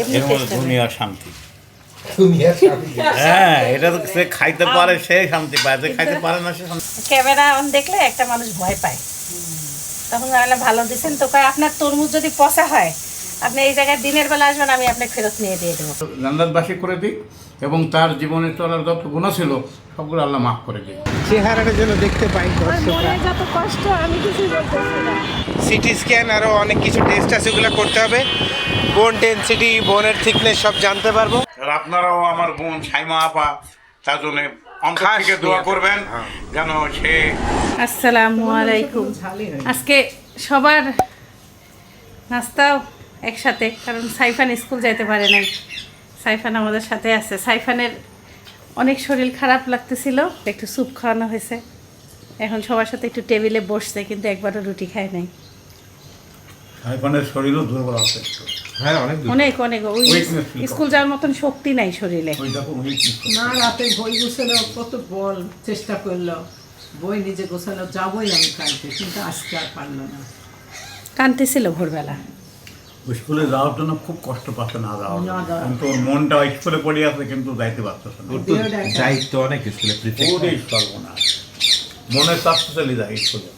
এমনি এর মধ্যে টেস্ট হবে। দুনিয়ার শান্তি। দুনিয়ার স্বামী। হ্যাঁ, এটা তো সে খাইতে পারে সে শান্তি পায়, যে খাইতে পারে না সে শান্তি। ক্যামেরা অন দেখলে একটা মানুষ ভয় পায়। তখন আমি ভালো দিচ্ছেন তো কয় আপনার তরমুজ যদি পচা হয় আপনি এই জায়গায় দিনের বেলা আসবেন, আমি আপনাকে ফেরত নিয়ে দিয়ে দেবো। জান্নাতবাসী করে দিই এবং তার জীবনে চলার যত গুনাহ ছিল সবগুলো আল্লাহ মাফ করে দিই। চেহারাটা যেন দেখতে পাই দর্শকরা। যত কষ্ট আমি কিছুই বলতেছি না। সিটি স্ক্যান আরও অনেক কিছু টেস্ট আছে, ওগুলো করতে হবে। বোন ডেনসিটি, বোনের থিকনেস সব জানতে পারবো। আর আপনারাও আমার বোন সাইমা আপা তার জন্য অন্তর খাস থেকে দোয়া নিয়তে। করবেন হ্যাঁ। যেন সে আসসালামু আলাইকুম। আজকে সবার নাস্তাও একসাথে, কারণ সাইফান স্কুল যাইতে পারে নাই। সাইফান আমাদের সাথে আছে। সাইফানের অনেক শরীর খারাপ লাগতেছিল, একটু স্যুপ খাওয়ানো হয়েছে। এখন সবার সাথে একটু টেবিলে বসছে, কিন্তু একবারও রুটি খায় নাই। সাইফানের শরীরও দুর্বল আছে। হ্যাঁ, অনেক অনেক অনেক ওই Weakness feel স্কুল যাওয়ার মতন শক্তি নাই শরীরে। ওই দেখো না, রাতে বই গোছানো কত বল চেষ্টা করলো, বই নিজে গোছানো যাবোই আমি কালকে, কিন্তু আজকে আর পারলো না। কাঁদতেছিল ভোরবেলা। স্কুলে যাওয়ার জন্য খুব কষ্ট পাচ্ছে না যাওয়ার না জন্য। যাওয়ার। কিন্তু ওর মনটা স্কুলে পড়ে আছে কিন্তু যাইতে পারতেছে না। দেহটা একটা- দায়িত্ব অনেক স্কুলে ওটাই চলবো না, মনের চাপ চলে যায় স্কুলে।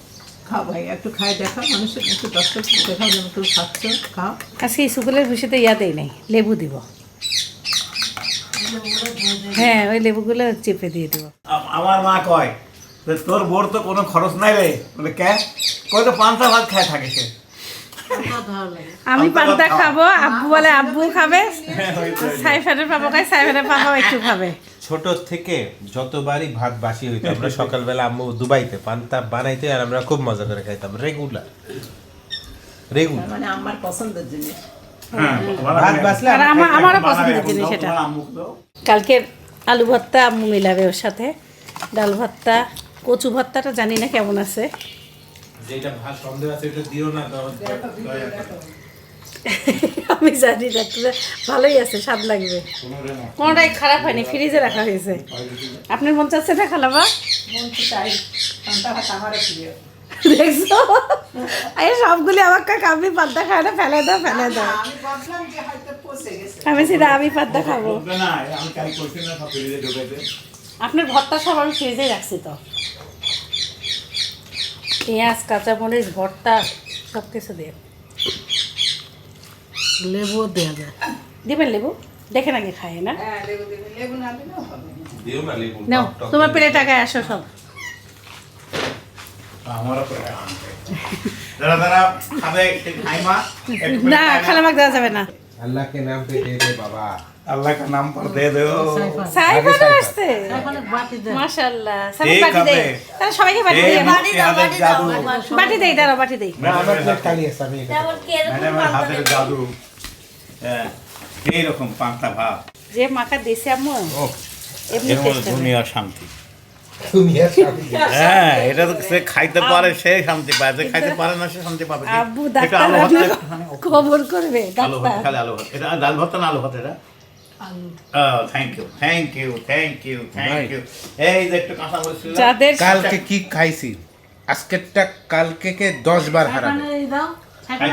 খাও ভাই, একটু খাই দেখা, মানুষের একটু দর্শক দেখাও যেন একটু খাচ্ছ, খাও। আজকে স্কুলের ভুষিতে দেই নাই, লেবু দিব। হ্যাঁ, ওই লেবুগুলো চেপে দিয়ে দেবো। আমার মা কয় যে তোর বোর তো কোনো খরচ নাই রে, বলে কে কয় তো পান্তা ভাত খায় থাকে সে। আমি পান্তা খাবো, আব্বু বলে আব্বু খাবে, সাইফানের পাপা খায়, সাইফানের পাপা একটু খাবে। ছোট থেকে যতবারই ভাত বাসি হইতো আমরা সকালবেলা আম্মু দুবাইতে পান্তা বানাইতে আর আমরা খুব মজা করে খাইতাম রেগুলার। মানে আমার পছন্দের জিনিস। হ্যাঁ, ভাত বাসলে আর আমারও পছন্দের বানাবে, জিনিস এখন এটা। তোমার আম্মুকে দাও। কালকের আলু ভর্তা আম্মু মিলাবে ওর সাথে, ডাল ভর্তা, কচু ভর্তাটা জানি না কেমন আছে। যেটা ভাত সন্দেহ আছে এটা দিও না তো আমি জানি না, একটু ভালোই আছে, স্বাদ লাগবে। কোনোটাই খারাপ হয়নি, ফ্রিজে রাখা হয়েছে। আপনার মন চাচ্ছে না খালাবা? মন তো চাই, পান্তা ভাত আমারও প্রিয়। দেখছো, এই সবগুলি আমার কাকা, আমি পান্তা খাই না, ফেলে দাও ফেলে দাও। আমি ভাবলাম যে হয়তো পচে গেছে। আমি সেটা আমি পান্তা খাবো। বলবে না, আমি কাল করছি না সব ফ্রিজে ঢুকেছে। আপনার ভর্তা সব আমি ফ্রিজেই রাখছি তো। পেঁয়াজ, কাঁচামরিচ, ভর্তা সব কিছু দিয়ে লেবুও দেওয়া যায়। দিবেন লেবু, দেখে নাকি খায় না? হ্যাঁ, লেবু দেবে, লেবু না দিলেও হবে। দিও না লেবু নাও, টক টক তোমার করে পেটে দিও। টাকায় আসো সব। আমারও করে আনতে। যারা যারা খাবে সে খাইমা, একটু করে না, খায় না। খালামাক দেওয়া যাবে না। আল্লাহ কে নাম পে দে দে বাবা। আল্লাহ কা নাম পর দে দো। সাইফানও আসছে। অনেক বাটি দেয়। মাশাআল্লাহ। সাইফান ঠিক বাটি আছে। দেই। তাহলে সবাইকে বাটি এই দেই। মুক্তি হাতের জাদু। বাটি দেই, দাঁড়াও বাটি দেই। না, আমার প্লেট খালি আছে, আমি এটা ম্যাডামের হাতের জাদু। হ্যাঁ, এইরকম পান্তা ভাত। যে মাখা দিছে আম্মু, এমনি এর মধ্যে টেস্ট হবে। দুনিয়ার শান্তি। দুনিয়ার স্বামী। হ্যাঁ, এটা তো সে খাইতে পারে সে শান্তি পায়, যে খাইতে পারে না সে শান্তি পাবে কি? আব্বু একটু ডাক্তার আলু ভাত আব্বু একটুখানি। খবর করবে আলু ভাত, ডাক্তার। খালি আলু ভাত। এটা ডাল ভাত না আলু ভাত এটা? Thank you thank you thank you thank you. এই যে একটু কাঁচা মরিচ ছিল। যাদের কালকে কি খাইছি, আজকেরটা কালকে কে 10 বার হারাবে, এই দাও।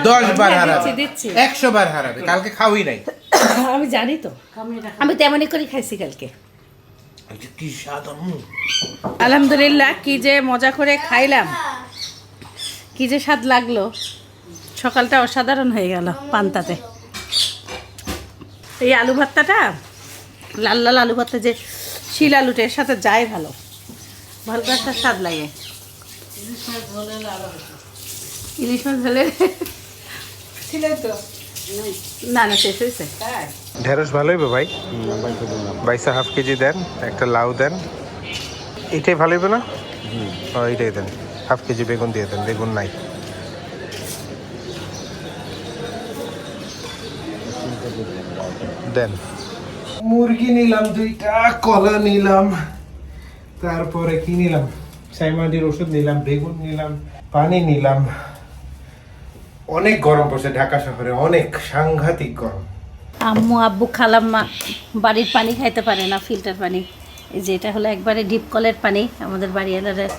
10 বার হ্যাঁ, হারাবে, দিচ্ছি। 100 বার হারাবে। কালকে খাওয়াই নাই। আমি জানি তো, আমি তেমনই করে খাইছি কালকে। কি স্বাদ আম্মু। আলহামদুলিল্লাহ, কি যে মজা করে খাইলাম, কি যে স্বাদ লাগলো। সকালটা অসাধারণ হয়ে গেল পান্তাতে। এই আলু ভর্তাটা, লাল লাল আলু ভর্তা, যে শিল আলুটার সাথে যায় ভালো, ভালো একটা স্বাদ লাগে। ইলিশ মাছ হলে ছিল তো। না না, শেষ হয়েছে। তাই? ঢেঁড়স ভালো হইবে ভাই? বাইসা হাফ কেজি দেন, একটা লাউ দেন। এটাই ভালো হইবে না? ও, এইটাই দেন। হাফ কেজি বেগুন দিয়ে দেন, বেগুন নাই। দেন। মুরগি নিলাম 2টা, কলা নিলাম, তারপরে কি নিলাম, সাইমাডির ওষুধ নিলাম, বেগুন নিলাম, পানি নিলাম। অনেক গরম পড়ছে ঢাকা শহরে, অনেক সাংঘাতিক গরম। আম্মু আব্বু খালাম্মা বাড়ির পানি খাইতে পারে না, ফিল্টার পানি। এই যে এটা হলো একবারে ডিপ কলের পানি, আমাদের বাড়িওয়ালাদের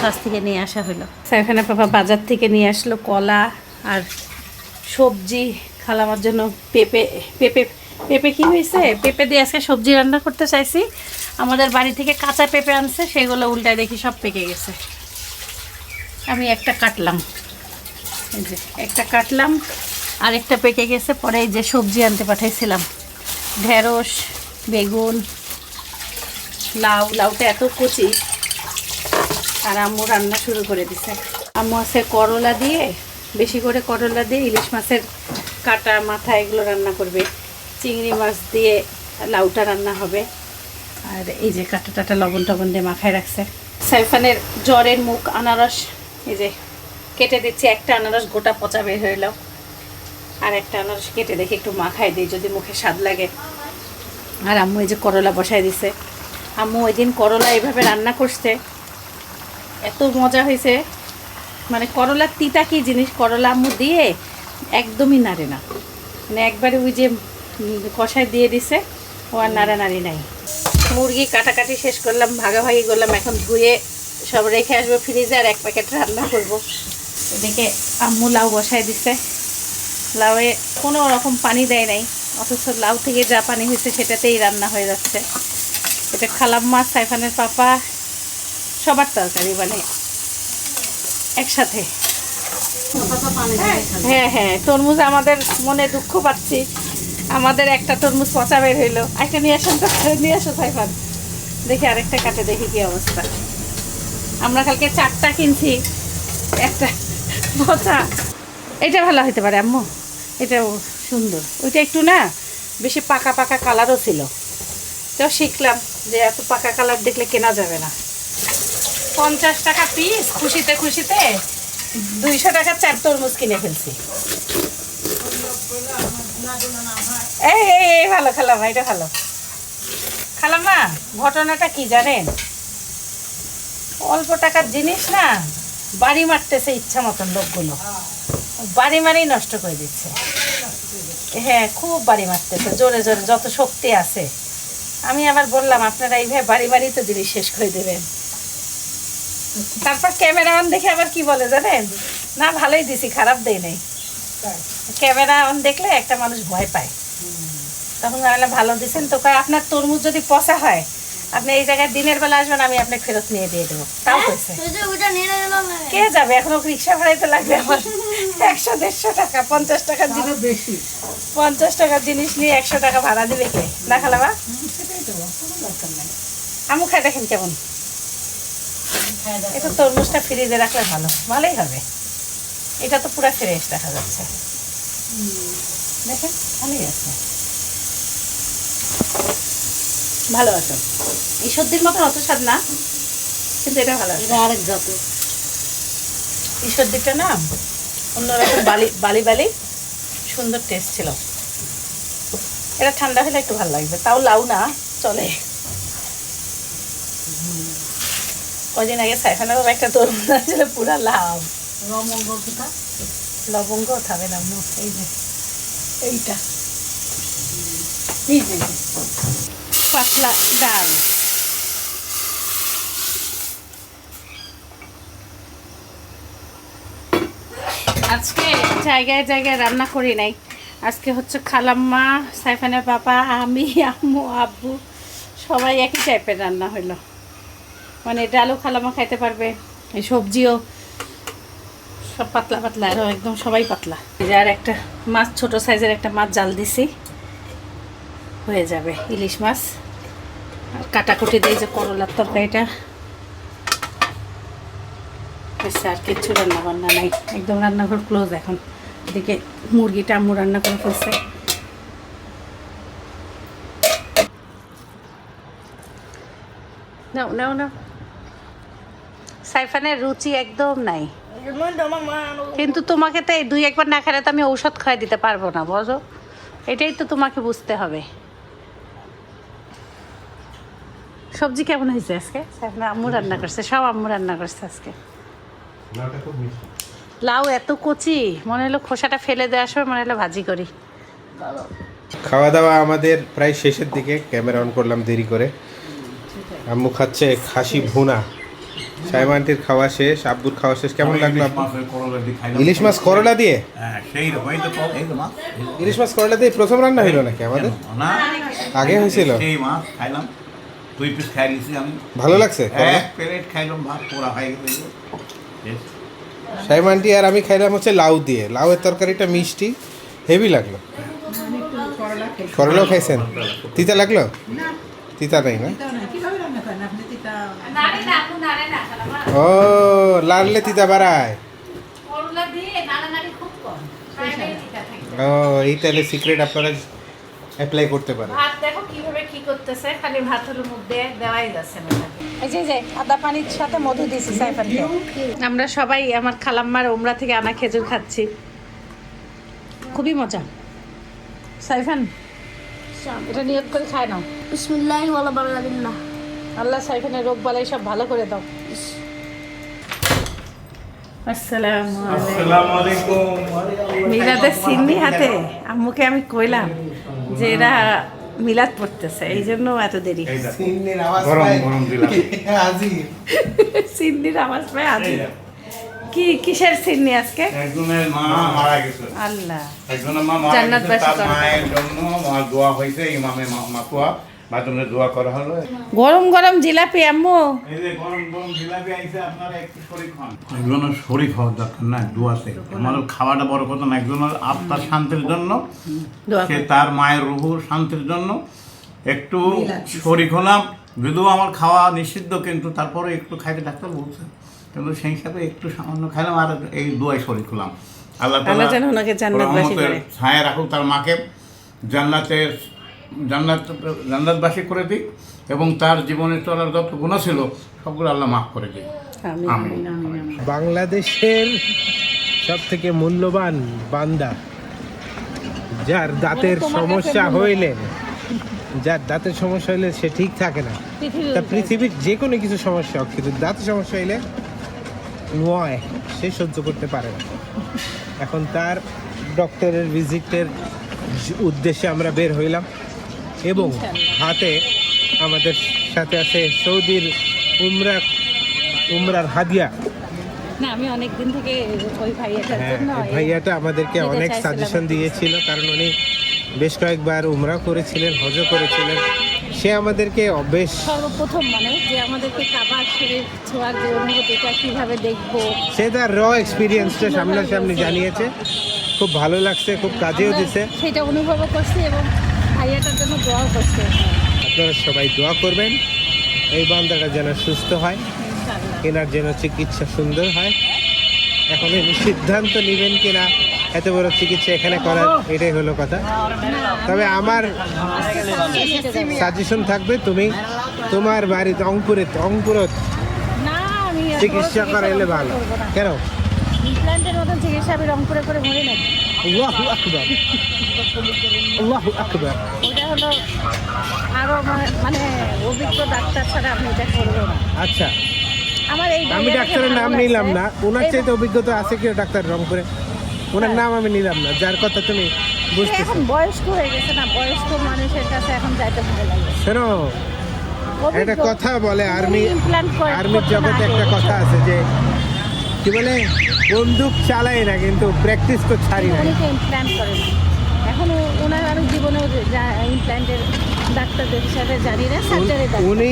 কাছ থেকে নিয়ে আসা হলো। সাইফানের পাপা বাজার থেকে নিয়ে আসলো কলা আর সবজি খালামার জন্য পেঁপে পেঁপে পেঁপে কি হয়েছে, পেঁপে দিয়ে আজকে সবজি রান্না করতে চাইছি। আমাদের বাড়ি থেকে কাঁচা পেঁপে আনছে, সেগুলো উল্টায় দেখি সব পেকে গেছে। আমি একটা কাটলাম, এই যে একটা কাটলাম, আর একটা পেকে গেছে। পরে এই যে সবজি আনতে পাঠাইছিলাম, ঢেঁড়স, বেগুন, লাউ। লাউটা এত কচি, আর আম্মু রান্না শুরু করে দিছে। আম্মু আছে করলা দিয়ে, বেশি করে করলা দিয়ে ইলিশ মাছের কাটা মাথা এগুলো রান্না করবে। চিংড়ি মাছ দিয়ে লাউটা রান্না হবে। আর এই যে কাটা টাটা লবণ টবণ দিয়ে মাখায় রাখছে। সাইফানের জ্বরের মুখ আনারস, এই যে কেটে দিচ্ছি। একটা আনারস গোটা পচা বের হইল, আর একটা আনারস কেটে দেখে একটু মাখাই দিই যদি মুখে স্বাদ লাগে। আর আম্মু এই যে করলা বসাই দিছে। আম্মু ওই দিন করলা এইভাবে রান্না করছে, এত মজা হয়েছে। মানে করলার তিতা কি জিনিস, করলা আম্মু দিয়ে একদমই নাড়ে না, মানে একবারে ওই যে কষায় দিয়ে দিছে, ও আর নাড়ানাড়ি নাই। মুরগি কাটাকাটি শেষ করলাম, ভাগাভাগি করলাম। এখন ধুয়ে সব রেখে আসবো ফ্রিজে, আর এক প্যাকেট রান্না করব। এদিকে আম্মু লাউ বসায় দিছে। লাউয়ে কোনো রকম পানি দেয় নাই, অথচ লাউ থেকে যা পানি হয়েছে সেটাতেই রান্না হয়ে যাচ্ছে। এটা খালাম্মা, সাইফানের পাপা, সবার তরকারি, মানে একসাথে। হ্যাঁ হ্যাঁ, তরমুজ আমাদের মনে দুঃখ পাচ্ছি। আমাদের একটা তরমুজ পচা বের হইলো। একটা নিয়ে আসেন তো, নিয়ে আসো সাইফান, দেখি আরেকটা কাটে, দেখি কি অবস্থা। আমরা কালকে 4টা কিনছি, একটা পচা। এটা ভালো হতে পারে আম্মু, এটাও সুন্দর। ওইটা একটু না বেশি পাকা পাকা কালারও ছিল, তাও শিখলাম যে এত পাকা কালার দেখলে কেনা যাবে না। 50 টাকা পিস, খুশিতে খুশিতে 200 টাকার 4 তরমুজ কিনে ফেলছি। এই এই ভালো খালাম্মা, এটা ভালো খালাম্মা। ঘটনাটা কি জানেন, অল্প টাকার জিনিস না বাড়ি মারতেছে ইচ্ছা মতন লোকগুলো, বাড়ি মারেই নষ্ট করে দিচ্ছে। হ্যাঁ, খুব বাড়ি মারতেছে জোরে জোরে, যত শক্তি আছে। আমি আবার বললাম আপনারা এইভাবে বাড়ি বাড়ি তো জিনিস শেষ করে দেবেন। তারপর ক্যামেরাম্যান দেখে আবার কি বলে জানেন, না ভালোই দিছি, খারাপ দেই নাই। ক্যামেরাম্যান দেখলে একটা মানুষ ভয় পায়। তখন আমি বললাম ভালো দিচ্ছেন তো। কয় আপনার তরমুজ যদি পচা হয়, আপনি এই জায়গায় দিনের বেলা আসবেন, আমি আপনাকে ফেরত নিয়ে দিয়ে দেবো। তাও কইছে কে যাবে, এখন রিক্সা ভাড়াইতে লাগবে আমার 100-150 টাকা। 50 টাকার জিনিস, বেশি 50 টাকার জিনিস নিয়ে 100 টাকা ভাড়া দিবে কে? না খালামা, সেটাই তো, কোনো দরকার নাই। আমু খাই দেখেন কেমন। এটা তরমুজটা ফ্রিজে রাখলে ভালো, ভালোই হবে। এটা তো পুরো ফ্রেশ দেখা যাচ্ছে, দেখেন ভালোই আছে, ভালো আছে। এই সর্দির মতন অত স্বাদ না, কিন্তু এটা ভালো আছে। আরেক জাত এই সর্দিটা না অন্যরকম, বালি বালি বালি, সুন্দর টেস্ট ছিল। এটা ঠান্ডা হলে একটু ভালো লাগবে, তাও লাউ না চলে। কদিন আগে সাইফানের একটা তরমুজ ছিল, পুরা লাভ। লবঙ্গ খাবে না, এই যে এইটা, এই যে পাতলা ডাল। আজকে জায়গায় জায়গায় রান্না করি নাই। আজকে হচ্ছে খালাম্মা, সাইফানের পাপা, আমি, আম্মু, আব্বু সবাই একই টাইপের রান্না হইলো। মানে ডালও খালাম্মা খাইতে পারবে, এই সবজিও সব পাতলা পাতলা, আরও একদম সবাই পাতলা। আর একটা মাছ, ছোট সাইজের একটা মাছ জাল দিছি, হয়ে যাবে ইলিশ মাছ। আর কাটাকুটি দিয়ে যে করলার তরকারিটা হয়েছে, আর কিচ্ছু রান্না বান্না নাই, একদম রান্নাঘর ক্লোজ এখন। এদিকে মুরগিটা আম্মু রান্না করে ফেলছে। নাও নাও নাও, সাইফানের রুচি একদম নাই, কিন্তু তোমাকে তো এই 2-1 বার না খেলে তো আমি ঔষধ খাই দিতে পারবো না, বুঝো? এটাই তো তোমাকে বুঝতে হবে। সবজি কেমন হয়েছে আজকে? আম্মু রান্না করছে, সব আম্মু রান্না করছে আজকে। লাউ এত কচি, মনে হলো খোসাটা ফেলে দেওয়ার সময় মনে হলো ভাজি করি। খাওয়া দাওয়া আমাদের প্রায় শেষের দিকে, ক্যামেরা অন করলাম দেরি করে। আম্মু খাচ্ছে খাসি ভুনা, সাইমা আন্টির খাওয়া শেষ, আব্বুর খাওয়া শেষ। কেমন লাগলো আব্বু? মাছের করলা দিয়ে খাইলাম। ইলিশ মাছ করলা দিয়ে? হ্যাঁ, সেই রকম। এই তো পাও, এই তো মাছ। ইলিশ মাছ করলা দিয়ে প্রথম রান্না হইলো নাকি আমাদের? না, আগে হয়েছিল? সেই মাছ খাইলাম, 2 পিস খাই নিয়েছি আমি। ভালো লাগছে? এক প্লেট খাইলাম, ভাত পুরা হয়ে গেল। Yes. সাইমা আন্টি আর আমি খাইলাম হচ্ছে লাউ দিয়ে। লাউয়ের তরকারিটা মিষ্টি, হেভি লাগলো। আমি একটু করলা খেয়েছি। করলাও খাইছেন? তিতা লাগলো? না, তিতা নাই না? তিতাও না। কিভাবে রান্না করেন আপনি তিতা? নাড়ে না, আপু নাড়ে না, খালামা। ও, লাড়লে তিতা বাড়ায়। করলা দিয়ে নাড়ানাড়ি খুব কম। প্রায়ই তিতা থাকে। ও, এই তাহলে সিক্রেট আপনারা অ্যাপ্লাই করতে পারেন। ভাত দেখো কিভাবে কি করতেছে, খালি ভাত হলো মুখ দিয়ে দেওয়াই যাচ্ছে না। এই যে আদা পানির সাথে মধু দিয়েছি সাইফানকে। আমরা সবাই আমার খালাম্মার উমরা থেকে আনা খেজুর খাচ্ছি, খুবই মজা। সাইফান, এটা নিয়ত করে খায় নাও। বিসমিল্লাহি ওয়ালা বারাকাতুল্লাহ। আল্লাহ সাইফানের রোগ বালাই সব ভালো করে দাও। আসসালামু আলাইকুম। মিলাদের সিন্নি হাতে আম্মুকে আমি কইলাম যে এরা মিলাদ পড়তেছে, এই জন্য এত দেরি। সিন্নির আওয়াজ গরম পাই। গরম দিলাম। আজি সিন্নির আওয়াজ পায় আজ। কি কিসের সিন্নি আজকে? একজনের মা মারা গেছে। আল্লাহ একজনের মা মারা জান্নাত গেছে, বাসী তার করো। মায়ের জন্য দোয়া হয়েছে, ইমামে মাতুয়া মাধ্যমে দোয়া করা হলো। গরম গরম জিলাপি আম্মু। এই যে গরম গরম জিলাপি আইছে, আপনারা একটু শরীক হন। একজনের শরীক হওয়ার দরকার না, দোয়াতে। আমাদের খাওয়াটা বড় কথা না, একজনের আত্মার শান্তির জন্য, দোয়া সে করো। তার মায়ের রুহুর শান্তির জন্য একটু শরীক হলাম। যদিও আমার খাওয়া নিষিদ্ধ, কিন্তু তারপরে একটু খাইতে ডাক্তার বলছে, কিন্তু সেই হিসাবে একটু সামান্য খাইলাম আর এই দোয়ায় শরীক হলাম। আল্লাহ আল্লাহ যেন ওনাকে জান্নাতবাসী করে। ছায়া রাখুক, তার মাকে জান্নাতবাসী করে দিক, এবং তার জীবনে চলার যত গুণা ছিল সবগুলো আল্লাহ মাফ করে দিক। আমিন আমিন। আমিন আমিন। বাংলাদেশের সব থেকে মূল্যবান বান্দা, যার দাঁতের সমস্যা হইলে সে ঠিক থাকে না। তা পৃথিবীর যে কোনো কিছু সমস্যা হোক, কিন্তু দাঁতের সমস্যা হইলে নয়, সে সহ্য করতে পারে না। এখন তার ডক্টরের ভিজিটের উদ্দেশ্যে আমরা বের হইলাম, এবং হাতে আমাদের সাথে আছে সৌদির উমরার হাদিয়া। না, আমি অনেক দিন থেকে ওই ভাইয়াটার হ্যাঁ, জন্য এই ভাইয়াটা আমাদেরকে দিতে অনেক চাইছিলাম। সাজেশন দিয়েছিল, কারণ উনি বেশ কয়েকবার উমরা করেছিলেন, হজও করেছিলেন। সে আমাদেরকে বেশ সর্বপ্রথম মানে যে আমাদেরকে কাবার শরীর ছোঁয়ার যে অনুভূতিটা কিভাবে দেখবো, সে তার এক্সপিরিয়েন্সটা সামনাসামনি জানিয়েছে। খুব ভালো লাগছে, খুব কাজেও আমরা দিছে। সেটা অনুভবও করছি এবং ভাইয়াটার জন্য দোয়াও করছি। আপনারা সবাই দোয়া করবেন এই বান্দাটা যেন সুস্থ হয়, ইনশাআল্লাহ। এনার যেন চিকিৎসা সুন্দর হয়। এখন ইনি সিদ্ধান্ত নেবেন কিনা এত বড় চিকিৎসা এখানে করার, এটাই হলো কথা। তবে আমার সাজেশন থাকবে, তুমি তোমার বাড়িতে অঙ্কুরত না, আমি এত বড় চিকিৎসা করাইলে ভালো। করবো না। কেন? ইমপ্ল্যান্টের মতন চিকিৎসা আমি রংপুরে করে মরি নাকি? আল্লাহু আকবার, আল্লাহু আকবার। ওটা হলো আরো মানে অভিজ্ঞ ডাক্তার ছাড়া আমি এটা করবো না। আচ্ছা, আমার এই আমি ভাইয়াটাকে ডাক্তারের ভালো নাম লাগছে। নিলাম না, ওনার এই- চাইতে অভিজ্ঞতা আছে কেউ ডাক্তার রংপুরে? ওনার নাম আমি নিলাম না, যার কথা তুমি সে বুঝতেছো। এখন বয়স্ক হয়ে গেছে না, বয়স্ক মানুষের কাছে এখন যাইতে ভালো লাগে। শোনো, অভিজ্ঞ- একটা কথা বলে উনি implant আর্মির করতে জগতে না একটা আগে, কথা আছে যে কি বলে, বন্দুক চালাই না কিন্তু প্র্যাকটিস তো ছাড়ি না। উনি তো ইমপ্ল্যান্ট করেন। এখন ওনার আমি জীবনেও ইমপ্ল্যান্টের ডাক্তারদের হিসাবে জানি না, সার্জারি ডাক্তার। উনি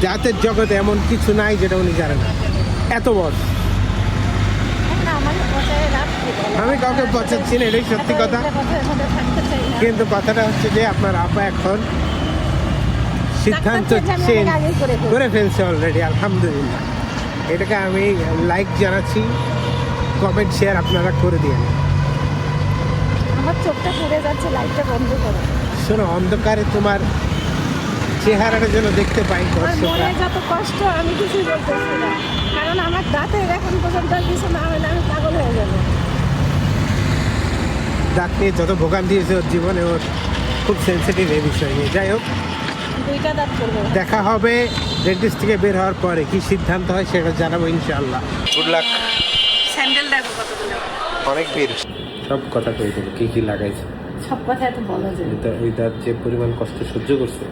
জাতের জগতে এমন কিছু নাই যেটা উনি জানেন না, এত বড়। এখন আমাকে কথায় রাখ কি বলে? আমি কাউকে পচাচ্ছি না, এটাই সত্যি কথা। এত কথার মধ্যে থাকতে চাই না। কিন্তু কথাটা হচ্ছে যে আপনার আপা এখন সিদ্ধান্ত ডাক্তার চেঞ্জ আমি চেঞ্জ অনেক আগেই করে ফেলছি। করে ফেলছে অলরেডি, আলহামদুলিল্লাহ। এটাকে আমি লাইক জানাচ্ছি, কমেন্ট শেয়ার আপনারা করে দিন। আমার চোখটা পুড়ে যাচ্ছে, লাইটটা বন্ধ করো। শোনো, অন্ধকারে তোমার চেহারাটা যেন দেখতে পাই আমার দর্শকরা। মনে যত কষ্ট, আমি কিছুই বলতেছি না, কারণ আমার দাঁতের এখন পর্যন্ত আর কিছু না হলে আমি পাগল হয়ে যাবো। দাঁত নিয়ে যত ভোগান্তি হয়েছে ওর জীবনে, ওর খুব সেন্সিটিভ এই বিষয় নিয়ে। যাই হোক, দুইটা দাঁত করবো। দেখা হবে ডেন্টিস্ট থেকে বের হওয়ার পরে, কি সিদ্ধান্ত হয় সেটা জানাবো ইনশাআল্লাহ। Good luck. স্যান্ডেল দেখো কতগুলো। অনেক ভিড়, সব কথা কই দেবো কি কি লাগাইছে। সব কথা এত বলা যায় না। ওই দাঁত যে পরিমাণ কষ্ট সহ্য করছে।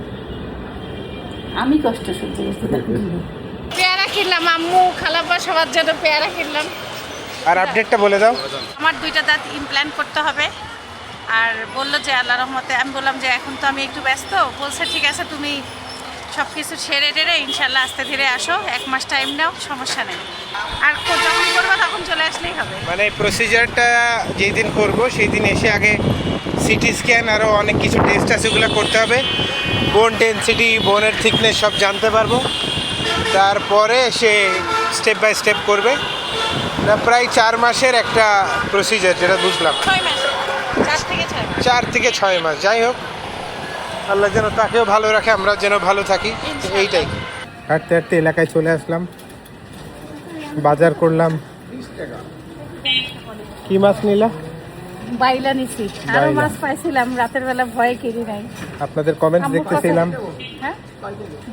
আমি কষ্ট সহ্য করতে পেয়ারা কিনে কিনলাম, আম্মু খালাব্বা সবার জন্য পেয়ারা কিনলাম। আর আপডেটটা বলে দাও। আমার 2টা দাঁত ইমপ্ল্যান্ট করতে হবে, আর বললো যে আল্লাহ রহমতে, আমি বললাম যে এখন তো আমি একটু ব্যস্ত, বলছে ঠিক আছে তুমি সব কিছু সেরে টেরে ইনশাল্লাহ আস্তে ধীরে আসো, 1 মাস টাইম নাও, সমস্যা নেই। আর যখন করবো তখন চলে আসলেই হবে। মানে প্রসিজারটা যেই দিন করবো সেই দিন এসে আগে সিটি স্ক্যান আরও অনেক কিছু টেস্ট আছে ওগুলো করতে হবে, বোন ডেনসিটি, বোনের থিকনেস সব জানতে পারবো, তারপরে সে স্টেপ বাই স্টেপ করবে। না, প্রায় 4 মাসের একটা প্রসিজার, যেটা বুঝলাম 6 মাস, 4 থেকে 6 মাস। 4 থেকে 6 মাস। যাই হোক, আল্লাহ যেন তাকেও ভালো রাখে, আমরা যেন ভালো থাকি, এইটাই। হাঁটতে হাঁটতে এলাকায় চলে আসলাম, বাজার করলাম। কি মাছ নিলা? বাইলা নিছি, আরো বাইলা। মাছ পাইছিলাম, রাতের বেলা ভয়ে কিনি নাই। আপনাদের কমেন্টস দেখতেছিলাম। হ্যাঁ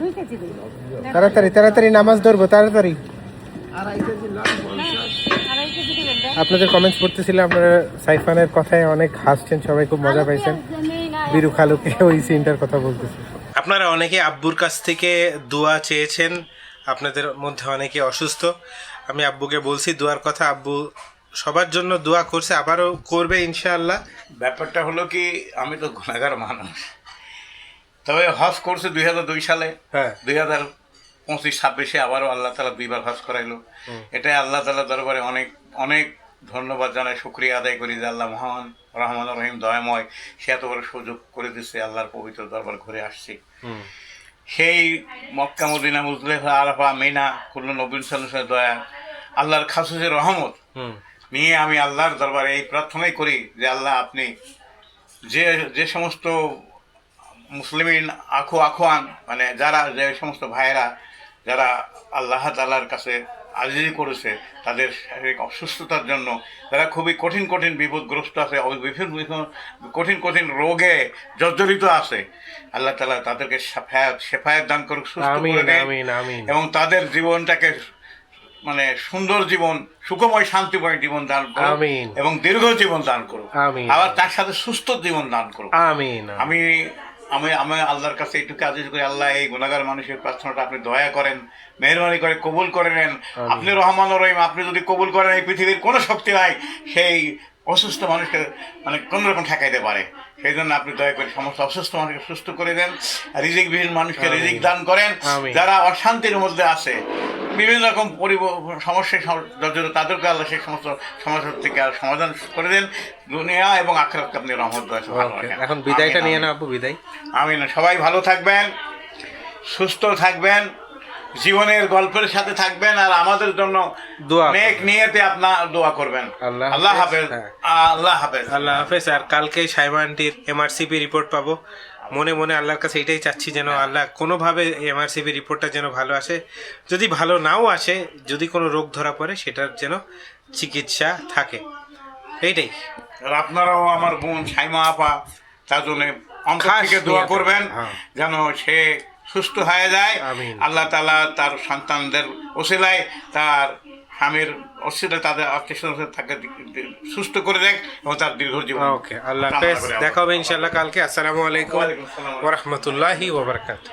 2 কেজি দিই। তাড়াতাড়ি তাড়াতাড়ি নামাজ ধরবো, তাড়াতাড়ি। 2.5 কেজি লাল বলছাস। 2.5 কেজি দিবেন। আপনাদের কমেন্টস পড়তেছিলাম, আপনারা সাইফানের কথায় অনেক হাসছেন, সবাই খুব মজা পাইছেন। বিরু খালুকে ওই সিনটার কথা বলতেছে। আপনারা অনেকে আব্বুর কাছ থেকে দোয়া চেয়েছেন, আপনাদের মধ্যে অনেকে অসুস্থ। আমি আব্বুকে বলছি দোয়ার কথা, আব্বু সবার জন্য দোয়া করছে, আবারও করবে ইনশাআল্লাহ। ব্যাপারটা হলো কি, আমি তো গুণাগার মানুষ, তবে হজ করছে 2002 সালে, হ্যাঁ। 2025-26 আবারও আল্লাহ তালা 2বার হজ করাইলো। এটাই আল্লাহ তালা দরবারে অনেক অনেক ধন্যবাদ জানাই, শুক্রিয়া আদায় করি যে আল্লাহ মহান রহমান রহিম দয়াময়, সে এত বড় সুযোগ করে দিচ্ছে, আল্লাহর পবিত্র দরবার ঘুরে আসছি। সেই Mecca Medina Muzdalifah Arafah Mina কুল্লু নবীন সাল্লাল্লাহু দয়া, আল্লাহর খাসুসের রহমত নিয়ে আমি আল্লাহর দরবারে এই প্রার্থনাই করি যে আল্লাহ আপনি যে সমস্ত মুসলিমিন আখোয়ান, মানে যারা যে সমস্ত ভাইয়েরা যারা আল্লাহ তাআলার কাছে আজিজি করেছে, তাদের শারীরিক অসুস্থতার জন্য, যারা খুবই কঠিন কঠিন বিপদগ্রস্ত আছে, বিভিন্ন কঠিন কঠিন রোগে জর্জরিত আছে, আল্লাহ তাআলা তাদেরকে শেফায়েত দান করুক, সুস্থ করে দেন, এবং তাদের জীবনটাকে মানে সুন্দর জীবন, সুখময় শান্তিময় জীবন দান করুক, এবং দীর্ঘ জীবন দান করুক, আবার তার সাথে সুস্থ জীবন দান করুক। আমি আমি আমি আল্লাহর কাছে এইটুকু আদেশ করি, আল্লাহ এই গুনাহগার মানুষের প্রার্থনাটা আপনি দয়া করেন, মেহরবানি করে কবুল করে নেন। আপনি রহমান রহিম, আপনি যদি কবুল করেন, এই পৃথিবীর কোনো শক্তি নাই সেই অসুস্থ মানুষকে মানে কোনো রকম ঠেকাইতে পারে। সেই জন্য আপনি দয়া করে সমস্ত অসুস্থ মানুষকে সুস্থ করে দেন, রিজিকবিহীন মানুষকে রিজিক দান করেন, যারা অশান্তির মধ্যে আছে, বিভিন্ন রকম সমস্যায় জর্জরিত, তাদেরকে আল্লাহ সেই সমস্ত সমস্যার থেকে সমাধান করে দেন, দুনিয়া এবং আখিরাতকে আপনি রহমত দয়া রাখেন। এখন বিদায়টা নিয়ে না আব্বু, বিদায়। আমিন। সবাই ভালো থাকবেন, সুস্থ থাকবেন, জীবনের গল্পের সাথে থাকবেন, আর আমাদের জন্য নেক নিয়তে আপনার দোয়া করবেন। আল্লাহ হাফেজ। আল্লাহ হাফেজ। আল্লাহ হাফেজ। আর কালকে সাইমা আন্টির এমআরসিপি রিপোর্ট পাবো, মনে মনে আল্লাহর কাছে এটাই চাচ্ছি যেন আল্লাহ কোনোভাবে এমআরসিপি রিপোর্টটা যেন ভালো আসে, যদি ভালো নাও আসে, যদি কোনো রোগ ধরা পড়ে সেটার যেন চিকিৎসা থাকে, এইটাই। আর আপনারাও আমার বোন সাইমা আপা তার জন্য অন্তর থেকে দোয়া করবেন যেন সে সুস্থ হয়ে যায়। আল্লাহ তাআলা তার সন্তানদের ওসিলায়, তার স্বামীর অসিলায়, তাদের আত্মীয় তাকে সুস্থ করে দেখ এবং তার দীর্ঘ জীবন। ওকে, আল্লাহ হাফেজ। দেখা হবে ইনশাআল্লাহ কালকে। আসসালামু আলাইকুম ওয়া রাহমাতুল্লাহি ওয়া বারাকাতুহু।